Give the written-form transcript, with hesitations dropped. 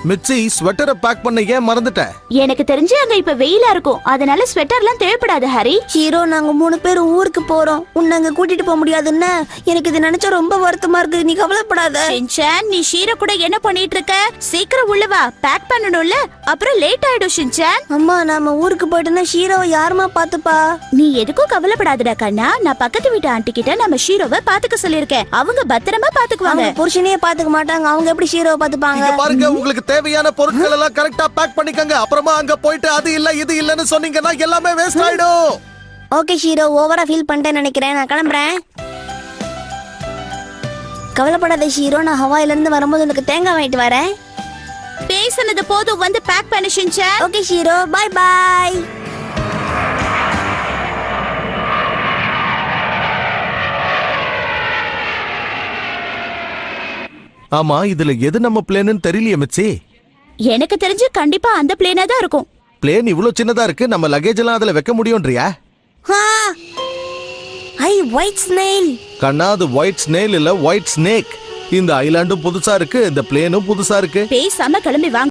மிச்சி ஸ்வெட்டரை back பண்ண ஏன் மறந்துட்ட? எனக்கு தெரிஞ்சு அங்க இப்ப வெயிலா இருக்கும், அதனால ஸ்வெட்டர்லாம் தேவைப்படாது ஹரி. ஹீரோ, நாங்க 3 பேர் ஊருக்கு போறோம். உன்னை அங்க கூட்டிட்டு போக முடியாதுன்னு எனக்கு இது நினைச்சா ரொம்ப வருத்தமா இருக்கு. நீ கவலைப்படாத. ஷின்சான், நீ ஷீரோ கூட என்ன பண்ணிட்டு இருக்க? சீக்கிரம் உள்ள வா, பேக் பண்ணணும்ல, அப்புறம் லேட் ஆயிடும். ஷின்சான், அம்மா, நாம ஊருக்கு போயிட்டோம்னா ஷீரோவை யாருமா பாத்துப்பா? நீ எதுக்கும் கவலைப்படாதடா கண்ணா. நான் பக்கத்து வீட்டு ஆண்டி கிட்ட நம்ம ஷீரோவை பாத்துக்க சொல்லிருக்கேன். அவங்க பத்திரமா பாத்துக்குவாங்க. அவங்க புருஷனையே பாத்துக்க மாட்டாங்க, அவங்க எப்படி ஷீரோவை பாத்துப்பாங்க? இங்க பாருங்க, உங்களுக்கு தேவையான பொருட்கள் எல்லாம் கரெக்டா பேக் பண்ணிக்கங்க. அப்புறமா அங்க போயிட்டு அது இல்ல இது இல்லன்னு சொன்னீங்கன்னா எல்லாமே வேஸ்ட் ஆயிடும். ஓகே ஷீரோ, ஓவரா ஃபீல் பண்ணிட்டேன்னு நினைக்கிறேன். நான் கிளம்புறேன். கவலைப்படாத ஷீரோ, நான் ஹவாயில இருந்து வரும்போது உனக்கு தேங்காய் வாங்கிட்டு வரேன். பேசுனது போதும், வந்து பேக் பண்ணு Shinchan. Okay Shiro, bye bye. ஆமா, இதுல எது நம்ம பிளேன்னு தெரியலையே மிச்சி. எனக்கு தெரிஞ்சு கண்டிப்பா அந்த பிளேனா தான் இருக்கும். பிளேன் இவ்வளவு சின்னதா இருக்கு, நம்ம லக்கேஜ் எல்லாம் அதுல வைக்க முடியும்ன்றியா? ஐ, ஒயிட் ஸ்னெயில். கண்ணா, அது ஒயிட் ஸ்னெயில் இல்ல, ஒயிட் ஸ்னேக். இந்த ஐலாண்டும் புதுசா இருக்கு, இந்த பிளேனும் புதுசா இருக்கு. பேசாம கிளம்பி வாங்க.